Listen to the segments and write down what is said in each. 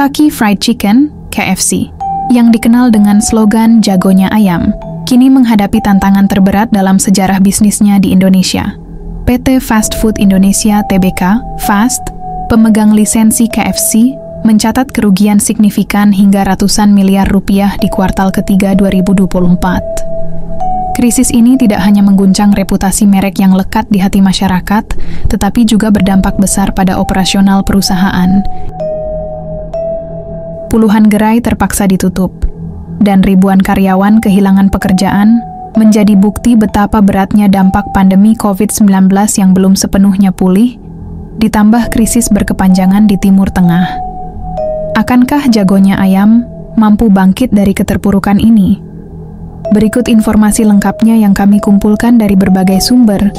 Kentucky Fried Chicken, KFC, yang dikenal dengan slogan "Jagonya Ayam", kini menghadapi tantangan terberat dalam sejarah bisnisnya di Indonesia. PT Fast Food Indonesia Tbk, Fast, pemegang lisensi KFC, mencatat kerugian signifikan hingga ratusan miliar rupiah di kuartal ketiga 2024. Krisis ini tidak hanya mengguncang reputasi merek yang lekat di hati masyarakat, tetapi juga berdampak besar pada operasional perusahaan. Puluhan gerai terpaksa ditutup, dan ribuan karyawan kehilangan pekerjaan, menjadi bukti betapa beratnya dampak pandemi COVID-19 yang belum sepenuhnya pulih, ditambah krisis berkepanjangan di Timur Tengah. Akankah Jagonya Ayam mampu bangkit dari keterpurukan ini? Berikut informasi lengkapnya yang kami kumpulkan dari berbagai sumber.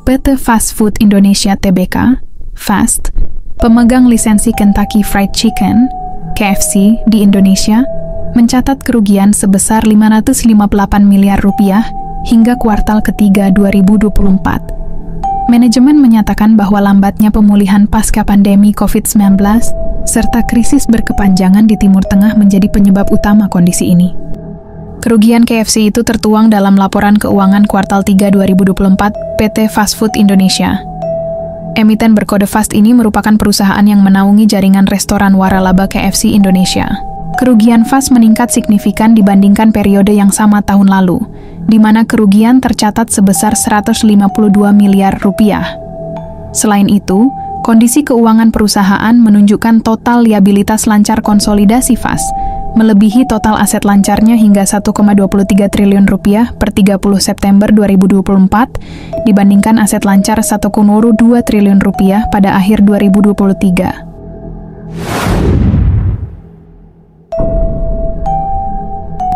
PT Fast Food Indonesia Tbk, Fast, pemegang lisensi Kentucky Fried Chicken, KFC, di Indonesia, mencatat kerugian sebesar 558 miliar rupiah hingga kuartal ketiga 2024. Manajemen menyatakan bahwa lambatnya pemulihan pasca pandemi COVID-19 serta krisis berkepanjangan di Timur Tengah menjadi penyebab utama kondisi ini. Kerugian KFC itu tertuang dalam laporan keuangan kuartal 3 2024 PT Fast Food Indonesia. Emiten berkode Fast ini merupakan perusahaan yang menaungi jaringan restoran waralaba KFC Indonesia. Kerugian Fast meningkat signifikan dibandingkan periode yang sama tahun lalu, di mana kerugian tercatat sebesar 152 miliar rupiah. Selain itu, kondisi keuangan perusahaan menunjukkan total liabilitas lancar konsolidasi Fast, melebihi total aset lancarnya hingga 1,23 triliun rupiah per 30 September 2024 dibandingkan aset lancar 1,2 triliun rupiah pada akhir 2023.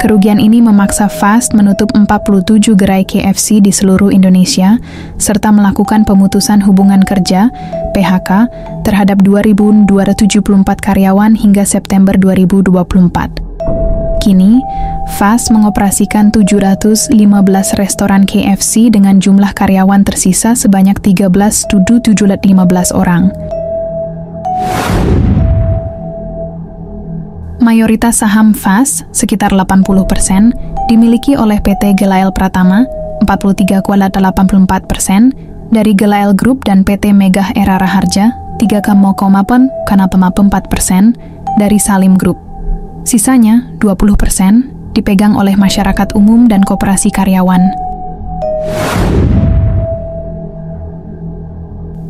Kerugian ini memaksa Fast menutup 47 gerai KFC di seluruh Indonesia, serta melakukan pemutusan hubungan kerja, PHK, terhadap 2.274 karyawan hingga September 2024. Kini, Fast mengoperasikan 715 restoran KFC dengan jumlah karyawan tersisa sebanyak 13.715 orang. Mayoritas saham Fast, sekitar 80%, dimiliki oleh PT Gelael Pratama, 43,84%, dari Gelael Group dan PT Megah Era Raharja, 3,4%, dari Salim Group. Sisanya, 20%, dipegang oleh masyarakat umum dan koperasi karyawan.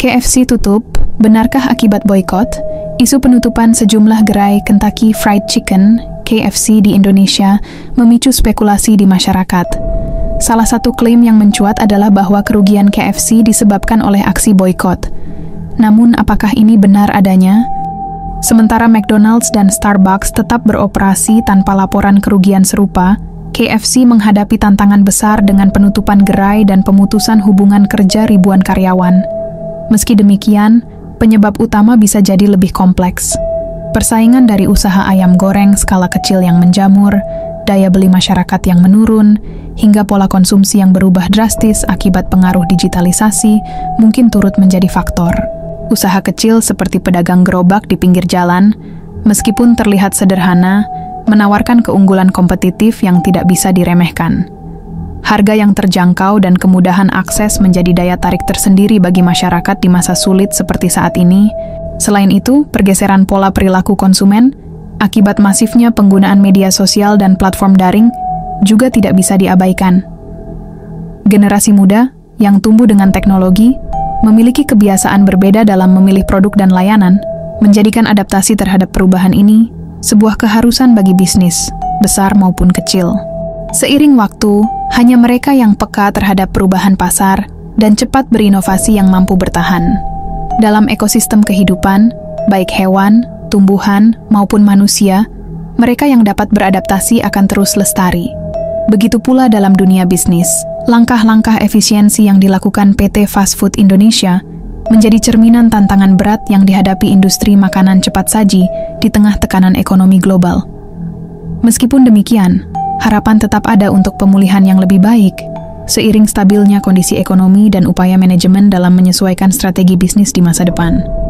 KFC tutup, benarkah akibat boykot? Isu penutupan sejumlah gerai Kentucky Fried Chicken, KFC di Indonesia, memicu spekulasi di masyarakat. Salah satu klaim yang mencuat adalah bahwa kerugian KFC disebabkan oleh aksi boykot. Namun, apakah ini benar adanya? Sementara McDonald's dan Starbucks tetap beroperasi tanpa laporan kerugian serupa, KFC menghadapi tantangan besar dengan penutupan gerai dan pemutusan hubungan kerja ribuan karyawan. Meski demikian, penyebab utama bisa jadi lebih kompleks. Persaingan dari usaha ayam goreng skala kecil yang menjamur, daya beli masyarakat yang menurun, hingga pola konsumsi yang berubah drastis akibat pengaruh digitalisasi mungkin turut menjadi faktor. Usaha kecil seperti pedagang gerobak di pinggir jalan, meskipun terlihat sederhana, menawarkan keunggulan kompetitif yang tidak bisa diremehkan. Harga yang terjangkau dan kemudahan akses menjadi daya tarik tersendiri bagi masyarakat di masa sulit seperti saat ini. Selain itu, pergeseran pola perilaku konsumen akibat masifnya penggunaan media sosial dan platform daring juga tidak bisa diabaikan. Generasi muda yang tumbuh dengan teknologi memiliki kebiasaan berbeda dalam memilih produk dan layanan, menjadikan adaptasi terhadap perubahan ini sebuah keharusan bagi bisnis, besar maupun kecil. Seiring waktu, hanya mereka yang peka terhadap perubahan pasar dan cepat berinovasi yang mampu bertahan. Dalam ekosistem kehidupan, baik hewan, tumbuhan, maupun manusia, mereka yang dapat beradaptasi akan terus lestari. Begitu pula dalam dunia bisnis, langkah-langkah efisiensi yang dilakukan PT Fast Food Indonesia menjadi cerminan tantangan berat yang dihadapi industri makanan cepat saji di tengah tekanan ekonomi global. Meskipun demikian, harapan tetap ada untuk pemulihan yang lebih baik. seiring stabilnya kondisi ekonomi dan upaya manajemen dalam menyesuaikan strategi bisnis di masa depan.